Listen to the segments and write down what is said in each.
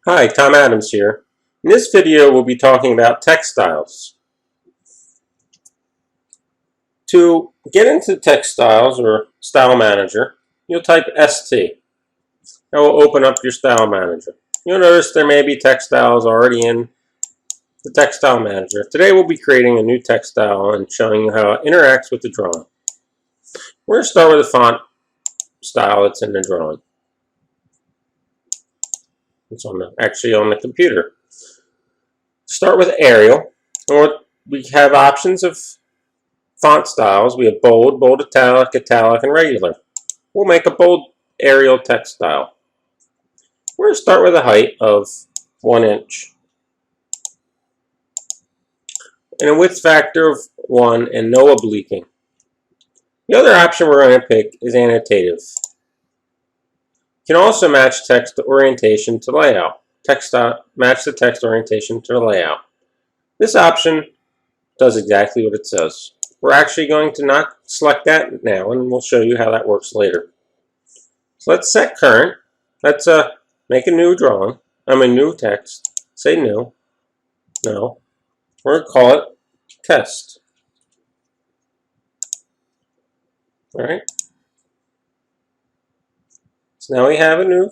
Hi, Tom Adams here. In this video, we'll be talking about text styles. To get into text styles or Style Manager, you'll type ST. That will open up your Style Manager. You'll notice there may be text styles already in the Text Style Manager. Today, we'll be creating a new text style and showing you how it interacts with the drawing. We're going to start with the font style that's in the drawing. It's actually on the computer. Start with Arial. We have options of font styles. We have bold, bold italic, italic, and regular. We'll make a bold Arial text style. We're going to start with a height of 1 inch and a width factor of 1 and no obliquing. The other option we're going to pick is annotative. You can also match text orientation to layout. Match the text orientation to the layout. This option does exactly what it says. We're actually going to not select that now, and we'll show you how that works later. So let's set current. Let's make a new drawing. New text. Say new. No. We're going to call it test. All right. So now we have a new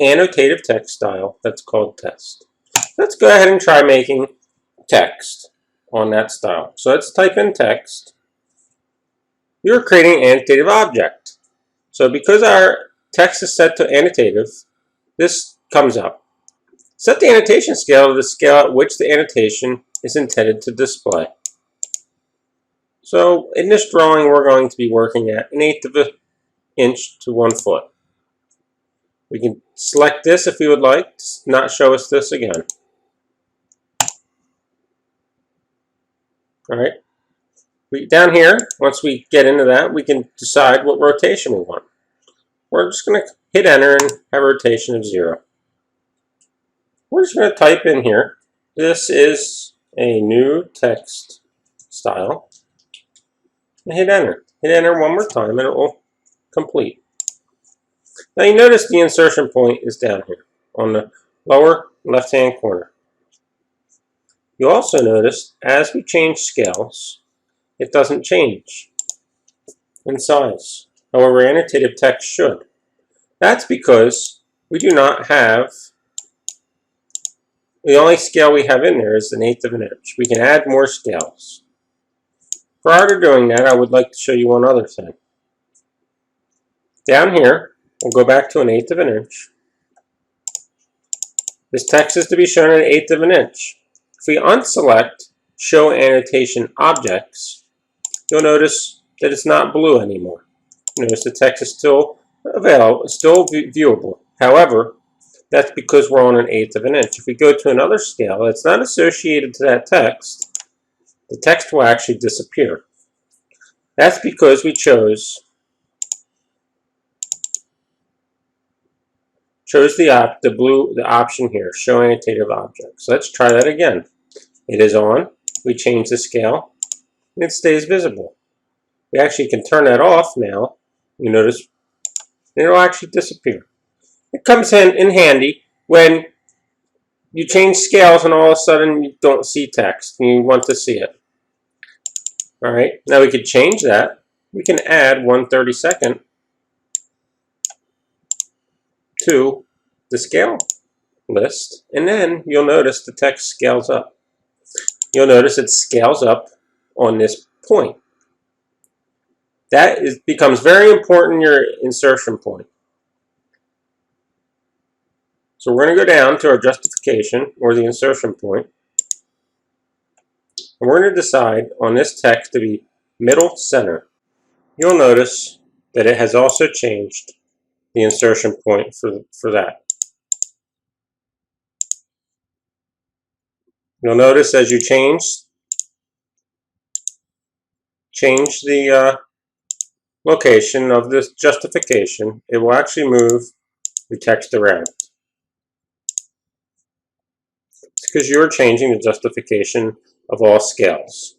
annotative text style that's called test. Let's go ahead and try making text on that style. So let's type in text. You're creating an annotative object. So because our text is set to annotative, this comes up. Set the annotation scale to the scale at which the annotation is intended to display. So in this drawing, we're going to be working at 1/8 of an inch to 1 foot. We can select this if we would like to not show us this again. All right. Down here, once we get into that, we can decide what rotation we want. We're just going to hit enter and have a rotation of 0. We're just going to type in here, this is a new text style, and hit enter. Hit enter one more time and it will complete. Now you notice the insertion point is down here on the lower left-hand corner. You also notice as we change scales, it doesn't change in size. However, annotative text should. That's because we do not have, the only scale we have in there is 1/8 of an inch. We can add more scales. Prior to doing that, I would like to show you one other thing. Down here, we'll go back to 1/8 of an inch. This text is to be shown at 1/8 of an inch. If we unselect Show Annotation Objects, you'll notice that it's not blue anymore. Notice the text is still available, still viewable. However, that's because we're on 1/8 of an inch. If we go to another scale that's not associated to that text, the text will actually disappear. That's because we chose the option here, Show Annotative Objects. So let's try that again. It is on. We change the scale, and it stays visible. We actually can turn that off now. You notice it will actually disappear. It comes in handy when you change scales and all of a sudden you don't see text and you want to see it. All right, now we could change that. We can add 1/32 to the scale list, and then you'll notice the text scales up. You'll notice it scales up on this point. That becomes very important in your insertion point. So we're going to go down to our justification or the insertion point, and we're going to decide on this text to be middle center. You'll notice that it has also changed the insertion point for that. You'll notice as you change the location of this justification, it will actually move the text around. It's because you're changing the justification of all scales.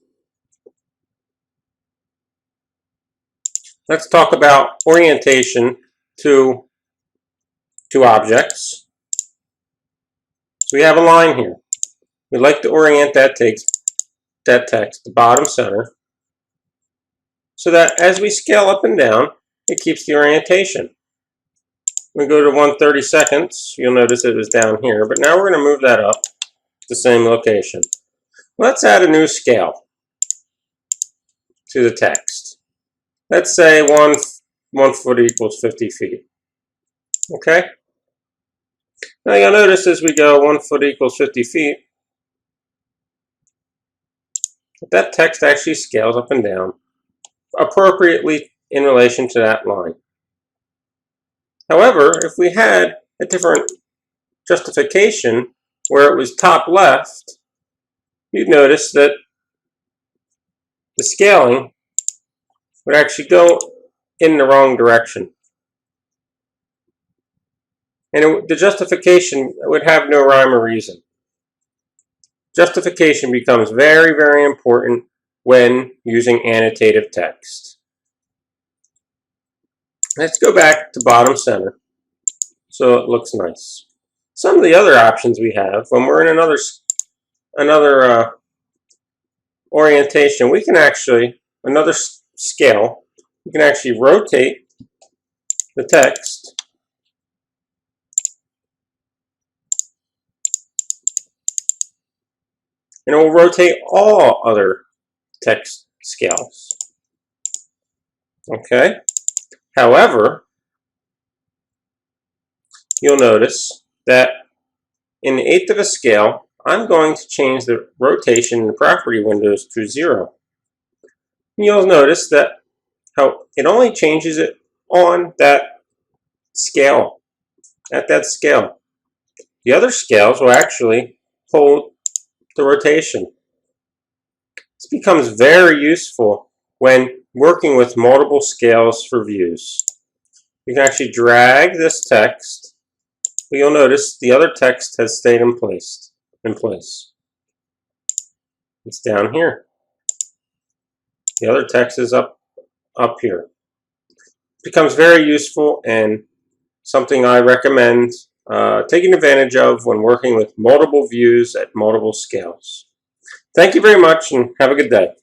Let's talk about orientation to objects. So we have a line here. We like to orient that text to bottom center so that as we scale up and down, it keeps the orientation. We go to 1/32. You'll notice it was down here, but now we're going to move that up to the same location. Let's add a new scale to the text. Let's say 1 foot equals 50 feet. Okay? Now you'll notice as we go 1 foot equals 50 feet, that text actually scales up and down appropriately in relation to that line. However, if we had a different justification where it was top left, you'd notice that the scaling would actually go in the wrong direction. And the justification would have no rhyme or reason. Justification becomes very, very important when using annotative text. Let's go back to bottom center so it looks nice. Some of the other options we have when we're in another orientation, we can actually, another scale, we can actually rotate the text and it will rotate all other text scales. Okay? However, you'll notice that in the 1/8 of a scale, I'm going to change the rotation in the property windows to 0. And you'll notice that how it only changes it on that scale, at that scale. The other scales will actually hold the rotation. This becomes very useful when working with multiple scales for views. You can actually drag this text, but you'll notice the other text has stayed in place. It's down here. The other text is up here. It becomes very useful and something I recommend taking advantage of when working with multiple views at multiple scales. Thank you very much and have a good day.